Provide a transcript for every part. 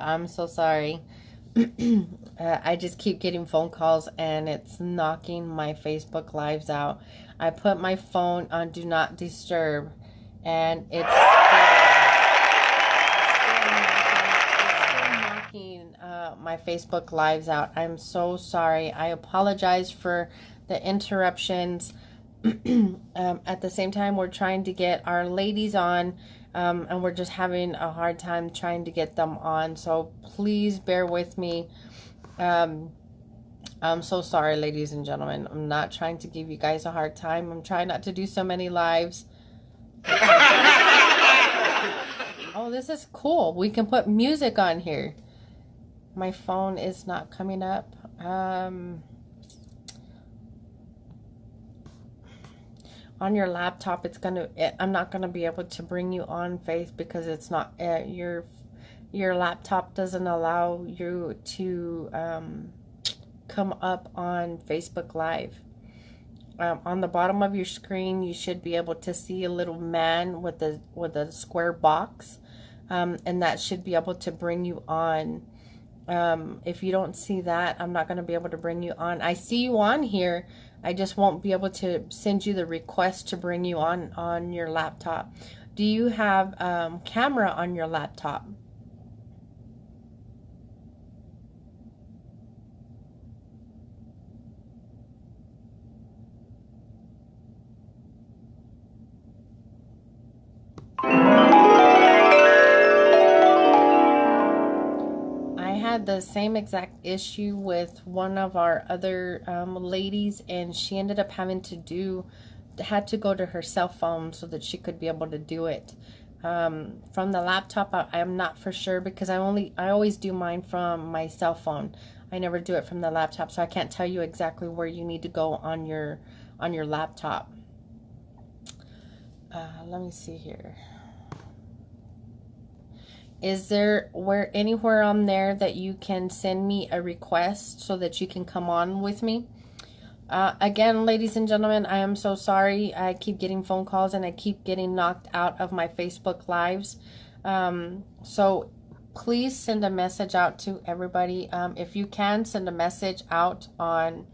I'm so sorry. I just keep getting phone calls and it's knocking my Facebook lives out. I put my phone on Do Not Disturb and it's still knocking my Facebook lives out. I'm so sorry. I apologize for the interruptions. At the same time, we're trying to get our ladies on. And we're just having a hard time trying to get them on. So please bear with me. I'm so sorry, ladies and gentlemen. I'm not trying to give you guys a hard time. I'm trying not to do so many lives. Oh, this is cool. We can put music on here. My phone is not coming up. On your laptop, I'm not gonna be able to bring you on Face because it's not your laptop doesn't allow you to come up on Facebook Live. On the bottom of your screen, you should be able to see a little man with a square box, and that should be able to bring you on. If you don't see that, I'm not going to be able to bring you on. I see you on here. I just won't be able to send you the request to bring you on your laptop. Do you have camera on your laptop? The same exact issue with one of our other ladies, and she ended up having to had to go to her cell phone so that she could be able to do it from the laptop. I'm not for sure because I always do mine from my cell phone. I never do it from the laptop, so I can't tell you exactly where you need to go on your laptop. Let me see here. Is there anywhere on there that you can send me a request so that you can come on with me? Again, ladies and gentlemen, I am so sorry. I keep getting phone calls and I keep getting knocked out of my Facebook Lives. So please send a message out to everybody. If you can, send a message out on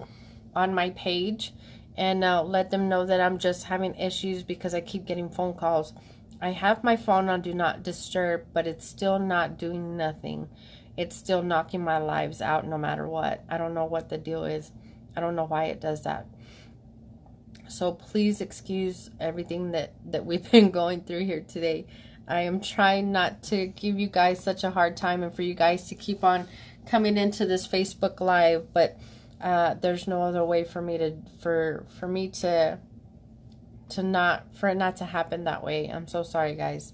my page and let them know that I'm just having issues because I keep getting phone calls. I have my phone on Do Not Disturb, but it's still not doing nothing. It's still knocking my lives out no matter what. I don't know what the deal is. I don't know why it does that. So please excuse everything that we've been going through here today. I am trying not to give you guys such a hard time and for you guys to keep on coming into this Facebook Live, but there's no other way for me to for it not to happen that way. I'm so sorry, guys.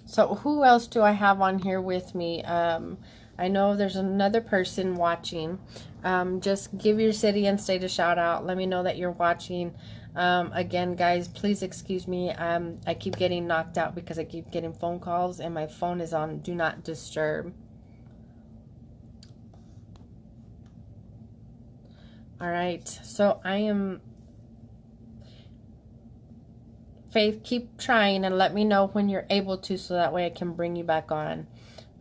So who else do I have on here with me? I know there's another person watching. Just give your city and state a shout out. Let me know that you're watching. Again, guys, please excuse me. I keep getting knocked out because I keep getting phone calls and my phone is on Do Not Disturb. All right, so I am... Faith, keep trying and let me know when you're able to so that way I can bring you back on.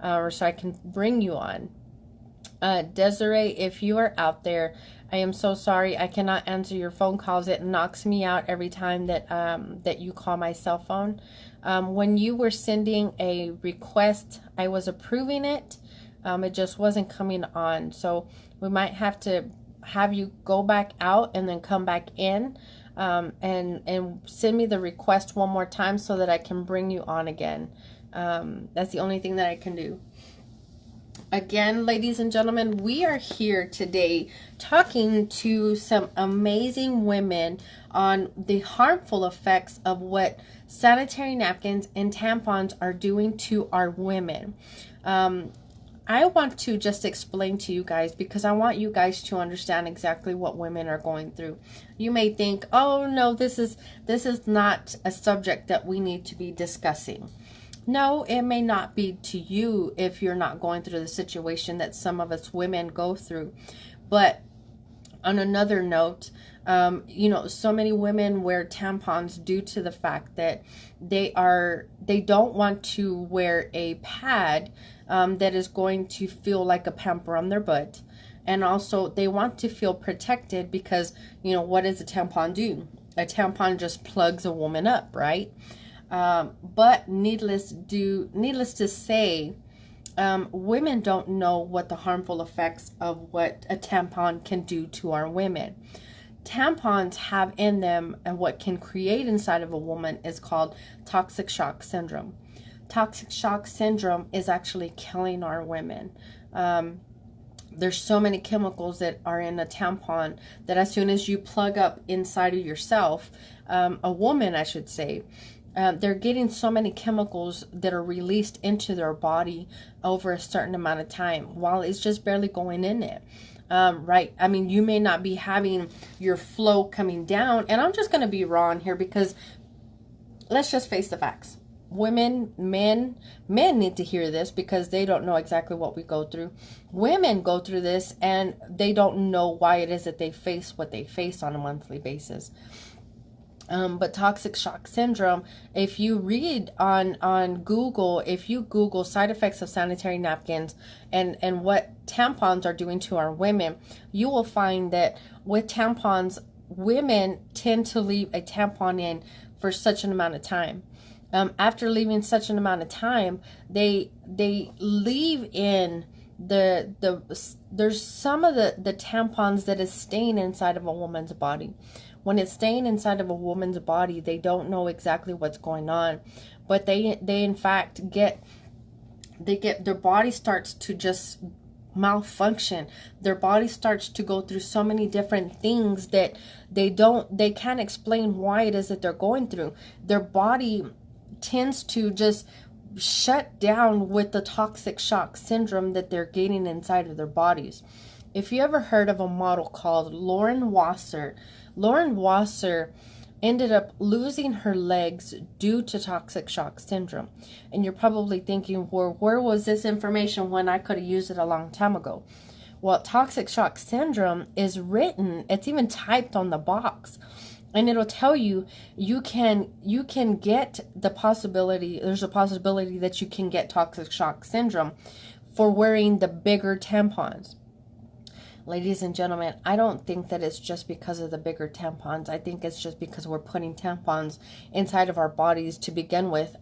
Or so I can bring you on. Desiree, if you are out there, I am so sorry. I cannot answer your phone calls. It knocks me out every time that you call my cell phone. When you were sending a request, I was approving it. It just wasn't coming on. So we might have to have you go back out and then come back in. And send me the request one more time so that I can bring you on again. That's the only thing that I can do. Again, ladies and gentlemen, we are here today talking to some amazing women on the harmful effects of what sanitary napkins and tampons are doing to our women. I want to just explain to you guys because I want you guys to understand exactly what women are going through. You may think, oh no, this is not a subject that we need to be discussing. No, it may not be to you if you're not going through the situation that some of us women go through. But on another note, you know, so many women wear tampons due to the fact that they don't want to wear a pad that is going to feel like a pamper on their butt. And also, they want to feel protected because, what does a tampon do? A tampon just plugs a woman up, right? But needless to say, women don't know what the harmful effects of what a tampon can do to our women. Tampons have in them, and what can create inside of a woman is called toxic shock syndrome. Toxic shock syndrome is actually killing our women. There's so many chemicals that are in a tampon that as soon as you plug up inside of yourself, a woman, I should say, they're getting so many chemicals that are released into their body over a certain amount of time while it's just barely going in it. Right? I mean, you may not be having your flow coming down, and I'm just going to be raw in here because let's just face the facts. Women, men need to hear this because they don't know exactly what we go through. Women go through this and they don't know why it is that they face what they face on a monthly basis. But toxic shock syndrome, if you read on Google, if you Google side effects of sanitary napkins and what tampons are doing to our women, you will find that with tampons, women tend to leave a tampon in for such an amount of time. After leaving such an amount of time, they leave in there's some of the tampons that is staying inside of a woman's body. When it's staying inside of a woman's body, they don't know exactly what's going on, but they in fact get their body starts to just malfunction. Their body starts to go through so many different things that they can't explain why it is that they're going through. Their body tends to just shut down with the toxic shock syndrome that they're getting inside of their bodies. If you ever heard of a model called Lauren Wasser ended up losing her legs due to toxic shock syndrome. And you're probably thinking, well, where was this information when I could have used it a long time ago? Well, toxic shock syndrome is written, it's even typed on the box. And it'll tell you you can get the possibility, there's a possibility that you can get toxic shock syndrome for wearing the bigger tampons. Ladies and gentlemen, I don't think that it's just because of the bigger tampons. I think it's just because we're putting tampons inside of our bodies to begin with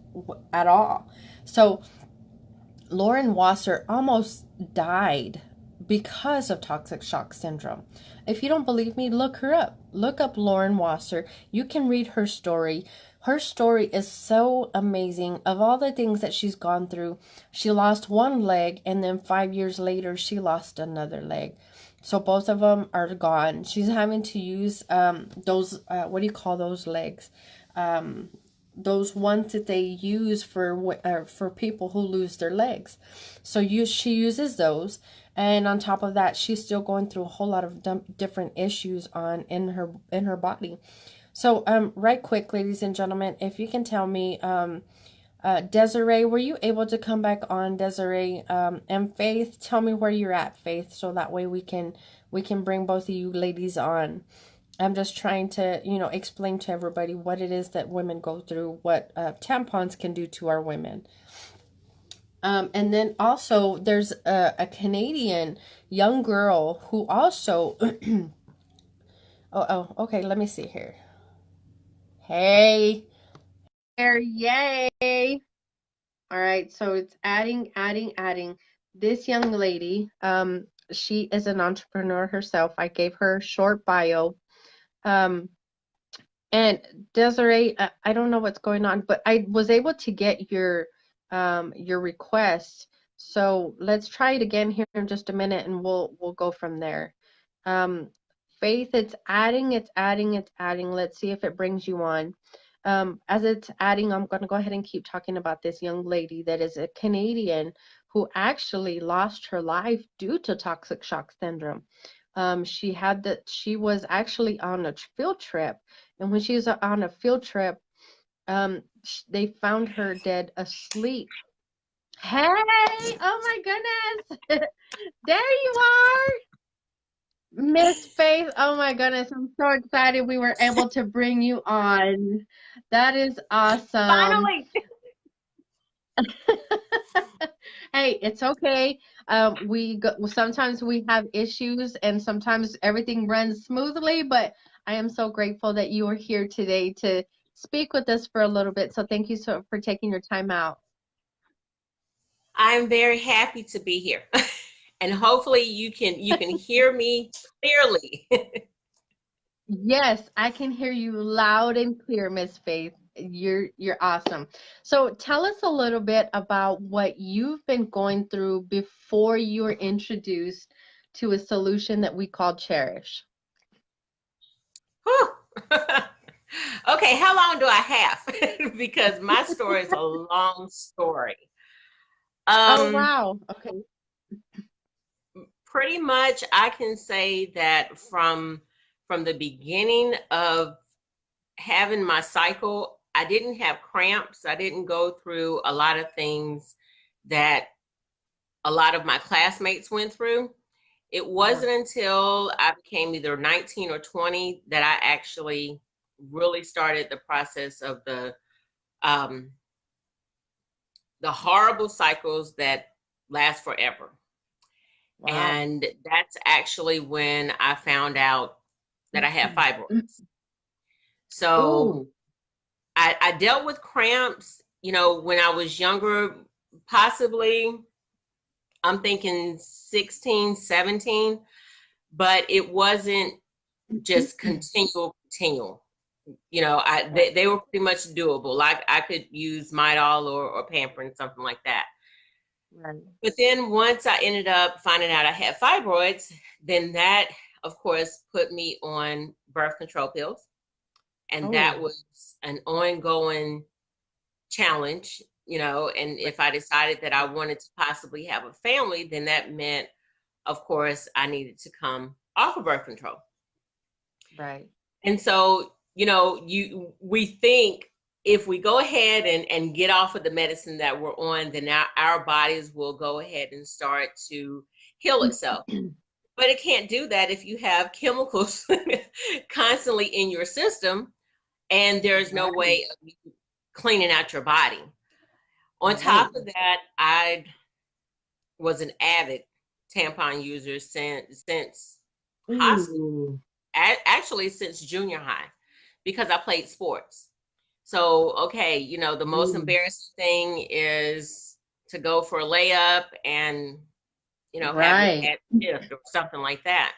at all. So Lauren Wasser almost died because of toxic shock syndrome. If you don't believe me, look her up. Look up Lauren Wasser. You can read her story. Her story is so amazing. Of all the things that she's gone through, she lost one leg, and then 5 years later, she lost another leg. So both of them are gone. She's having to use those, what do you call those legs? Those ones that they use for people who lose their legs. So she uses those, and on top of that, she's still going through a whole lot of different issues in her body. So right quick, ladies and gentlemen, if you can tell me, Desiree, were you able to come back on, Desiree? And Faith, tell me where you're at, Faith, so that way we can bring both of you ladies on. I'm just trying to, explain to everybody what it is that women go through, what tampons can do to our women. And then also there's a Canadian young girl who also, okay, let me see here. Hey, there, yay. All right, so it's adding. This young lady, she is an entrepreneur herself. I gave her a short bio. And Desiree, I don't know what's going on, but I was able to get your request. So let's try it again here in just a minute, and we'll go from there. Faith, it's adding. Let's see if it brings you on. As it's adding, I'm going to go ahead and keep talking about this young lady that is a Canadian who actually lost her life due to toxic shock syndrome. She was actually on a field trip, and when she was on a field trip, they found her dead asleep. Hey, oh my goodness. There you are, Miss Faith. Oh my goodness, I'm so excited we were able to bring you on. That is awesome. Finally. Hey, it's okay. Sometimes we have issues and sometimes everything runs smoothly, but I am so grateful that you are here today to speak with us for a little bit. So thank you so for taking your time out. I'm very happy to be here. And hopefully you can hear me clearly. Yes, I can hear you loud and clear, Miss Faith. You're awesome. So tell us a little bit about what you've been going through before you were introduced to a solution that we call Cherish. Whew. Okay, how long do I have? Because my story is a long story. Oh, Um, wow. Okay. Pretty much I can say that from the beginning of having my cycle, I didn't have cramps. I didn't go through a lot of things that a lot of my classmates went through. It Uh-huh. wasn't until I became either 19 or 20 that I actually really started the process of um, the horrible cycles that last forever. Wow. And that's actually when I found out that I had fibroids. So Oh, I dealt with cramps, when I was younger, possibly, I'm thinking 16, 17, but it wasn't just continual. They were pretty much doable. Like I could use Midol or Pamprin, something like that. right. But then once I ended up finding out I had fibroids, then that, of course, put me on birth control pills. And that Oh, was an ongoing challenge, and right. if I decided that I wanted to possibly have a family, then that meant, of course, I needed to come off of birth control. Right. And so, we think if we go ahead and get off of the medicine that we're on, then our bodies will go ahead and start to heal itself. But it can't do that if you have chemicals constantly in your system and there's no Right. way of cleaning out your body. On top Right. of that, I was an avid tampon user since high school, Ooh. actually since junior high, because I played sports. So, okay, the most Ooh. embarrassing thing is to go for a layup and, have your Right. pad shift or something like that.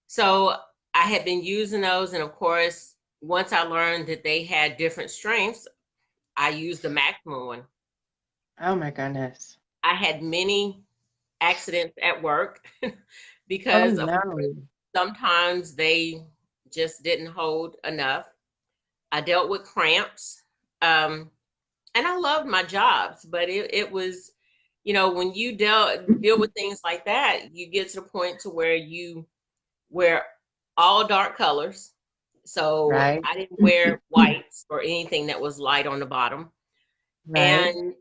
So I had been using those, and of course, once I learned that they had different strengths, I used the maximum one. Oh my goodness. I had many accidents at work Oh because, of course, no. sometimes they just didn't hold enough. I dealt with cramps, and I loved my jobs, but it was, when you deal with things like that, you get to the point to where you wear all dark colors. So Right. I didn't wear whites or anything that was light on the bottom. Right. And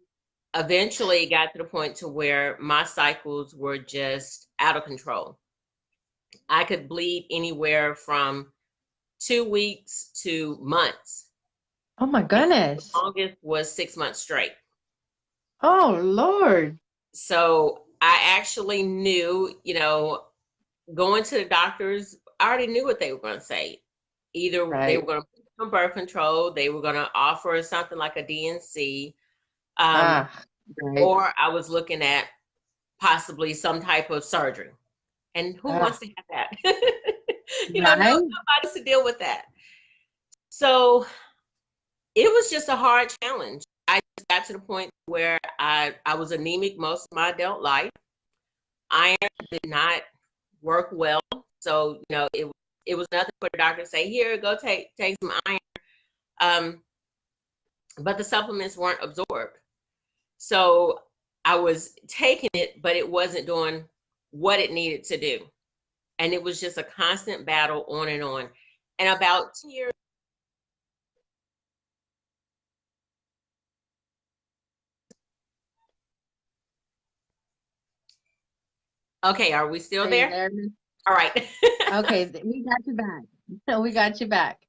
eventually it got to the point to where my cycles were just out of control. I could bleed anywhere from 2 weeks to months. Oh my And the goodness. longest was 6 months straight. Oh Lord. So I actually knew, going to the doctors, I already knew what they were going to say. Either they were Right. going to put me on birth control, they were going to offer something like a DNC, um, Ah, right. or I was looking at possibly some type of surgery. And who Ah, wants to have that? right. Nobody wants to deal with that. So it was just a hard challenge. I just got to the point where I was anemic most of my adult life. Iron did not work well. So, it was nothing for the doctor to say, here, go take some iron. Um, but the supplements weren't absorbed. So I was taking it, but it wasn't doing what it needed to do. And it was just a constant battle on and on. And about 2 years. Okay, are we still Are you there? there, Miss? All right. Okay, we got you back. We got you back.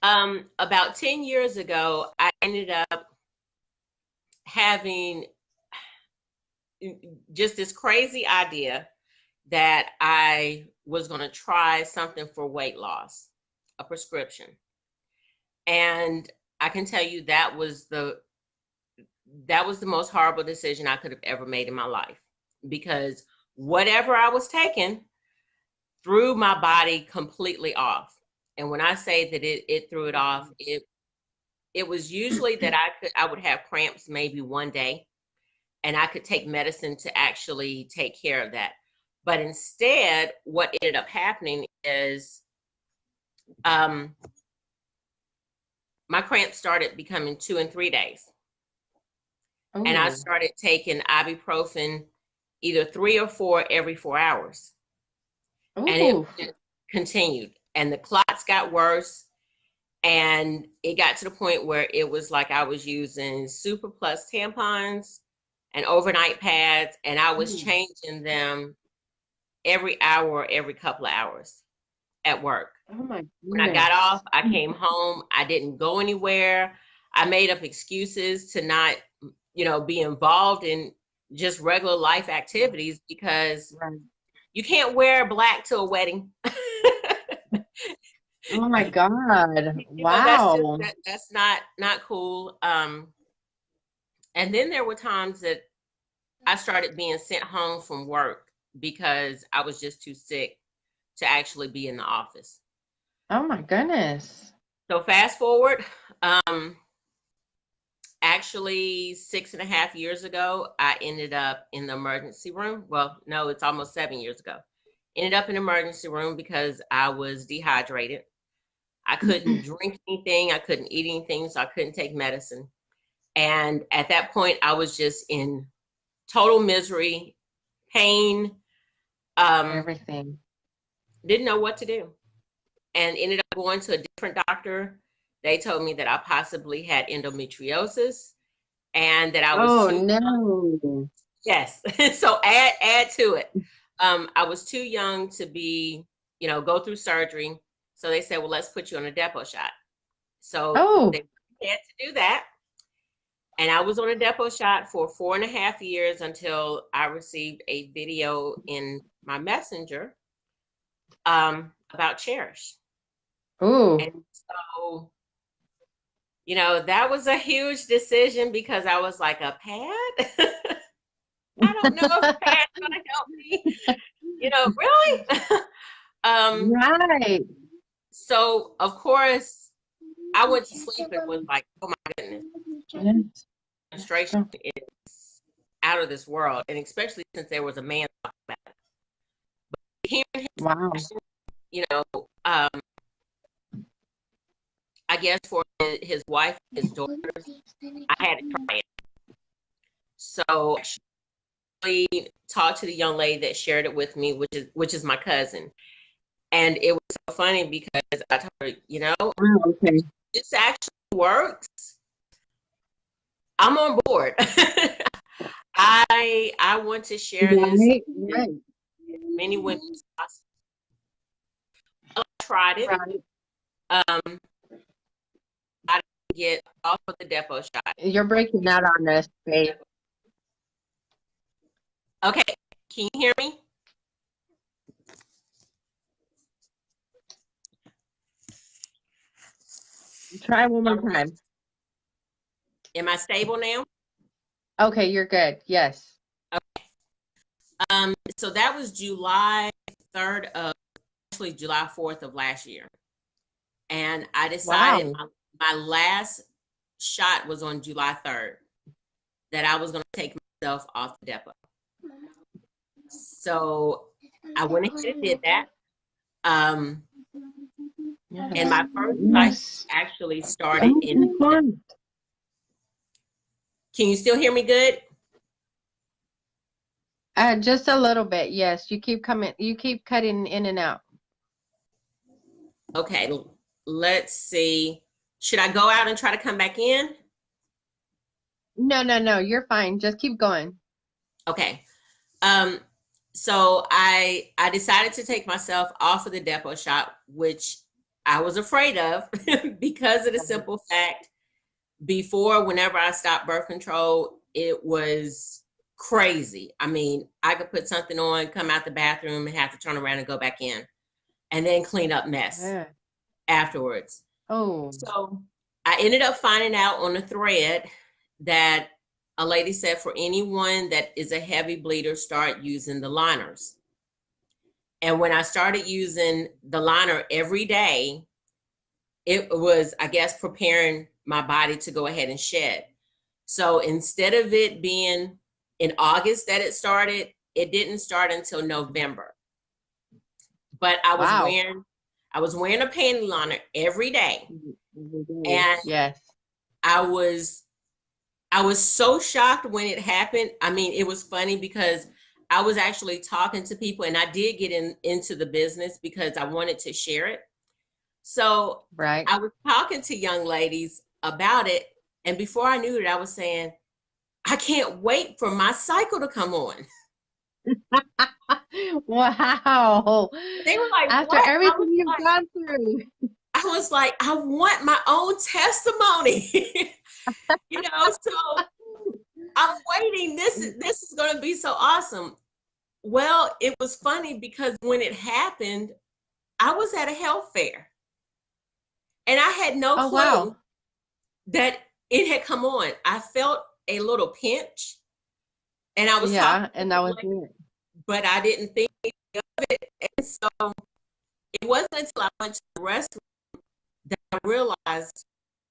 About 10 years ago, I ended up having just this crazy idea that I was going to try something for weight loss, a prescription. And I can tell you that was the most horrible decision I could have ever made in my life, because whatever I was taking threw my body completely off. And when I say that it threw it off, it was usually that I would have cramps maybe one day, and I could take medicine to actually take care of that. But instead, what ended up happening is my cramps started becoming 2 and 3 days. Ooh. And I started taking ibuprofen either 3 or 4 every 4 hours. Ooh. And it continued. And the clots got worse. And it got to the point where it was like I was using Super Plus tampons and overnight pads, and I was changing them every hour, every couple of hours at work. Oh my goodness. When I got off, I came home. I didn't go anywhere. I made up excuses to not, be involved in just regular life activities, because you can't wear black to a wedding. Oh my God. Wow. That's not cool. And then there were times that I started being sent home from work because I was just too sick to actually be in the office. Oh my goodness. So fast forward, actually 6.5 years ago, I ended up in the emergency room. Well, no, it's almost 7 years ago. Ended up in the emergency room because I was dehydrated. I couldn't drink anything. I couldn't eat anything, so I couldn't take medicine. And at that point, I was just in total misery, pain, Everything. didn't know what to do, and ended up going to a different doctor. They told me that I possibly had endometriosis and that I was no. Yes. So add to it. I was too young to be, go through surgery. So they said, well, let's put you on a depot shot. So they had to do that. And I was on a depot shot for 4.5 years until I received a video in my messenger about Cherish. Ooh. And so, that was a huge decision, because I was like, a pad? I don't know if a pad's gonna help me. Really? Right. So of course I went to sleep and was like, oh my goodness. Yes. Menstruation is out of this world, and especially since there was a man talking about it. But hearing his passion, I guess for his wife, his daughters, I had to try it. So I talked to the young lady that shared it with me, which is my cousin. And it was so funny because I told her, this actually works. I'm on board. I want to share this with many women as possible. I tried it. I didn't get off of the depot shot. You're breaking out on us, babe. Okay, can you hear me? Try one more time. Am I stable now? Okay, you're good. Yes. Okay. So that was July 3rd of, actually July 4th of last year. And I decided my last shot was on July 3rd, that I was going to take myself off the depot. So I went ahead and did that. And my first cycle actually started in. Can you still hear me good? Just a little bit. Yes, you keep cutting in and out. Okay, let's see. Should I go out and try to come back in? No, you're fine. Just keep going. Okay. So I decided to take myself off of the depot shot, which I was afraid of because of the simple fact, before, whenever I stopped birth control, it was crazy. I mean, I could put something on, come out the bathroom, and have to turn around and go back in, and then clean up mess Yeah. afterwards. Oh, So I ended up finding out on a thread that a lady said for anyone that is a heavy bleeder, start using the liners. And when I started using the liner every day, it was, I guess, preparing my body to go ahead and shed. So instead of it being in August that it started, it didn't start until November. But wow. I was wearing a panty liner every day. And Yes. I was I was so shocked when it happened. I mean, it was funny because I was actually talking to people, and I did get into the business because I wanted to share it. So Right. I was talking to young ladies about it. And before I knew it, I was saying, I can't wait for my cycle to come on. Wow. They were like, After what? everything you've gone through. I was like, I want my own testimony. So I'm waiting. This is going to be so awesome. Well, it was funny because when it happened, I was at a health fair and I had no Oh, clue wow. that it had come on. I felt a little pinch and I was talking Yeah, to and that was the lady, it. but I didn't think of it. And so it wasn't until I went to the restroom that I realized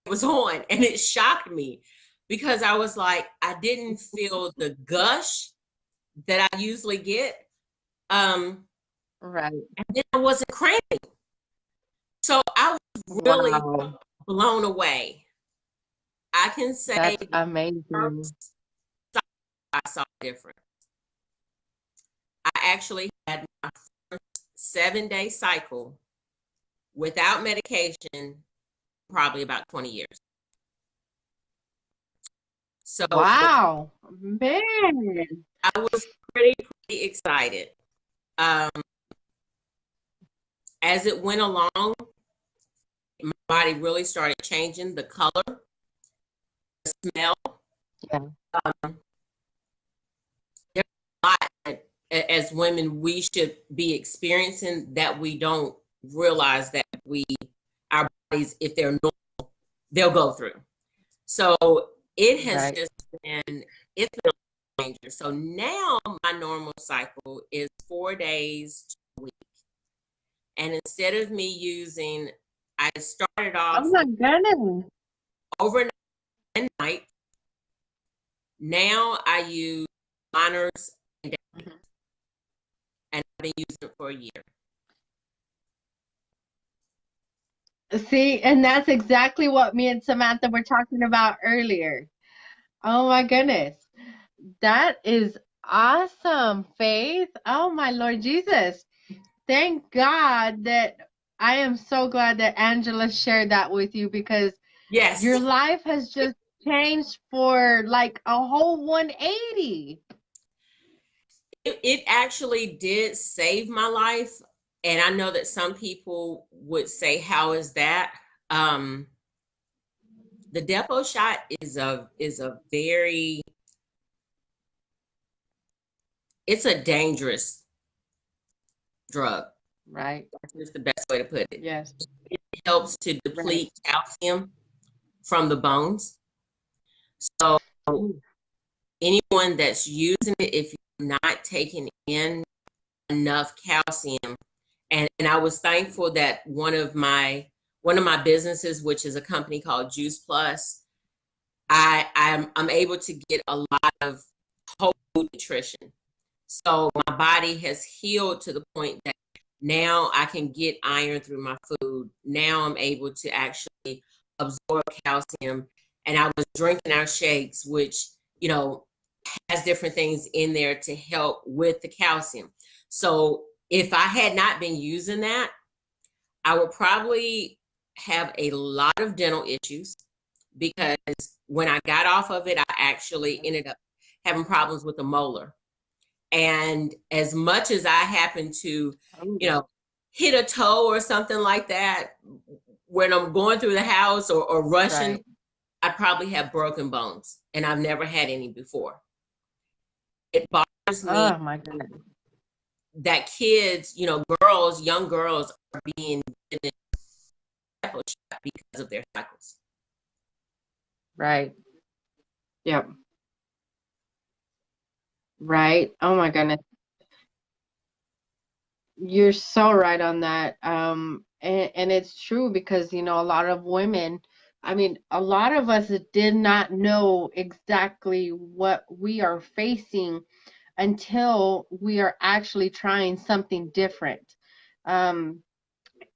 it was on, and it shocked me because I was like, I didn't feel the gush that I usually get. Right. And then I wasn't cramping. So I was really Wow. blown away. I can say That's the amazing. first time I saw a difference. I actually had my first 7-day cycle without medication, probably about 20 years. So Wow. Man. I was pretty excited. Um, as it went along, my body really started changing the color, the smell. Yeah. Um, there's a lot that, as women, we should be experiencing that we don't realize that our bodies, if they're normal, they'll go through. So it has Right. just been, it's been a changer. So now my normal cycle is 4 days a week. And instead of me using, I started Oh off my goodness. overnight and night. Now I use liners and days, Mhm. and I've been using it for a year. See, and that's exactly what me and Samantha were talking about earlier. Oh my goodness. That is awesome, Faith. Oh my Lord Jesus. Thank God that I am so glad that Angela shared that with you because Yes, your life has just changed for like a whole 180. it actually did save my life. And I know that some people would say, how is that? Um, the depot shot is a very, it's a dangerous drug. Right. That's just the best way to put it. Yes. It helps to Right. deplete calcium from the bones. So Ooh. anyone that's using it, if you're not taking in enough calcium, and I was thankful that one of my businesses, which is a company called Juice Plus, I'm able to get a lot of whole food nutrition. So my body has healed to the point that now I can get iron through my food. Now I'm able to actually absorb calcium. And I was drinking our shakes, which, you know, has different things in there to help with the calcium. So if I had not been using that, I would probably have a lot of dental issues because when I got off of it, I actually ended up having problems with the molar. And as much as I happen to, you Oh, know, hit a toe or something like that when I'm going through the house or rushing, right. I probably have broken bones and I've never had any before. it bothers me Oh my goodness. that kids, girls, young girls are being given shot because of their cycles. Right. Yep. Right. Oh my goodness. You're so right on that. And it's true because, a lot of women, I mean, a lot of us did not know exactly what we are facing until we are actually trying something different. Um,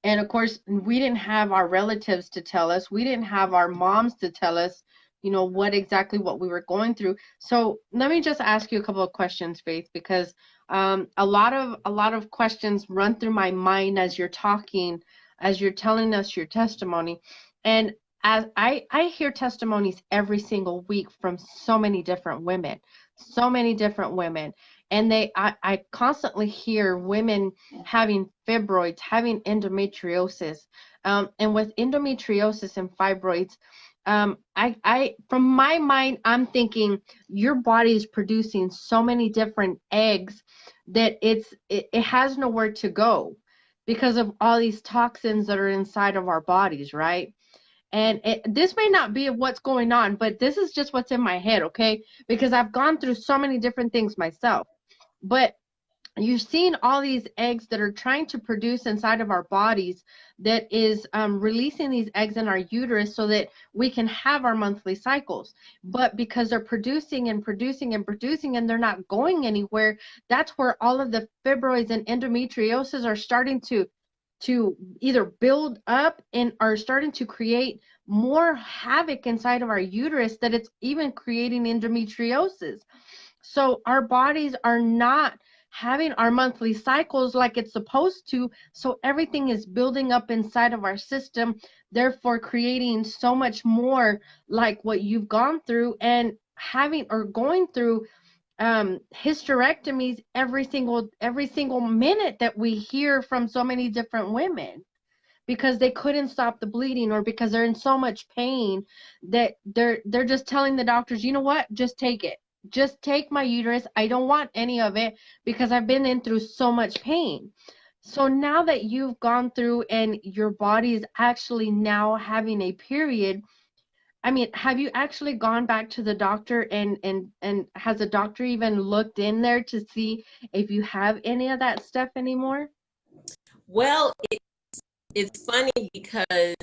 and of course, we didn't have our relatives to tell us. We didn't have our moms to tell us, what we were going through. So let me just ask you a couple of questions, Faith, because a lot of questions run through my mind as you're talking, as you're telling us your testimony. And as I hear testimonies every single week from so many different women, so many different women. And I constantly hear women having fibroids, having endometriosis. And with endometriosis and fibroids, from my mind, I'm thinking your body is producing so many different eggs that it has nowhere to go because of all these toxins that are inside of our bodies, right? And this may not be what's going on, but this is just what's in my head, okay? Because I've gone through so many different things myself. But you're seeing all these eggs that are trying to produce inside of our bodies that is releasing these eggs in our uterus so that we can have our monthly cycles. But because they're producing and producing and producing and they're not going anywhere, that's where all of the fibroids and endometriosis are starting to either build up and are starting to create more havoc inside of our uterus, that it's even creating endometriosis. So our bodies are not having our monthly cycles like it's supposed to. So everything is building up inside of our system, therefore creating so much more like what you've gone through and having or going through hysterectomies every single minute that we hear from so many different women because they couldn't stop the bleeding or because they're in so much pain that they're just telling the doctors, you know what, just take it. Just take my uterus. I don't want any of it because I've been in through so much pain. So now that you've gone through and your body is actually now having a period, I mean, have you actually gone back to the doctor and has the doctor even looked in there to see if you have any of that stuff anymore? Well, it's funny because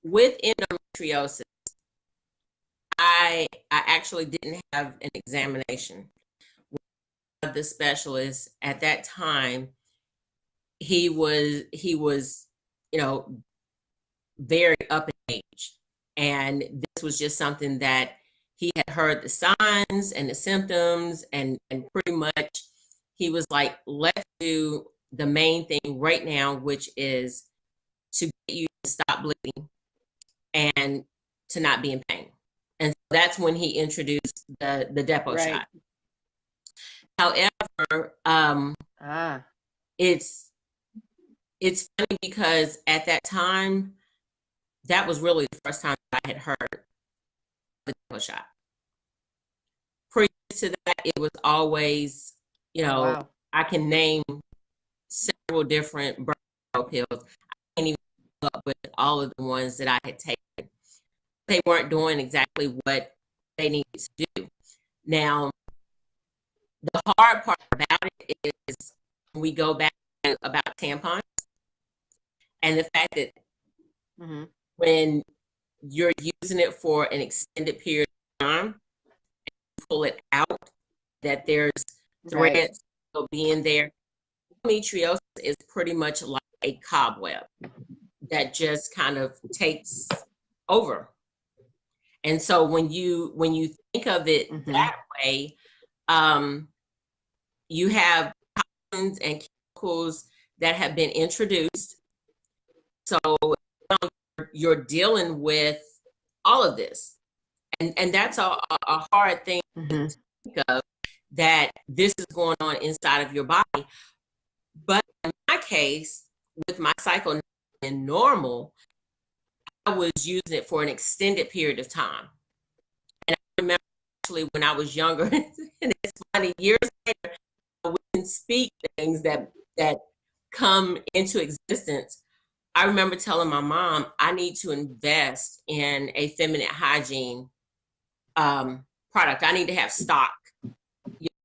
with endometriosis, I actually didn't have an examination. The specialist at that time, he was very up in age, and this was just something that he had heard the signs and the symptoms, and pretty much he was like, let's do the main thing right now, which is to get you to stop bleeding and to not be in pain. And that's when he introduced the depot Right. shot. However, Ah, it's it's funny because at that time, that was really the first time I had heard the depot shot. Previous to that, it was always, you know, wow. I can name several different birth control pills. I can't even come up with all of the ones that I had taken. They weren't doing exactly what they needed to do. Now, the hard part about it is we go back to about tampons and the fact that Hmm. when you're using it for an extended period of time, you pull it out, that there's Right. threads still being there. Endometriosis is pretty much like a cobweb that just kind of takes over. And so when you think of it Hmm. that way, um, you have toxins and chemicals that have been introduced. So you're dealing with all of this, and that's a hard thing to Hmm. think of, that this is going on inside of your body. But in my case, with my cycle and normal, I was using it for an extended period of time. And I remember actually, when I was younger, and it's funny, years later, we can speak things that come into existence. I remember telling my mom, I need to invest in a feminine hygiene product. I need to have stock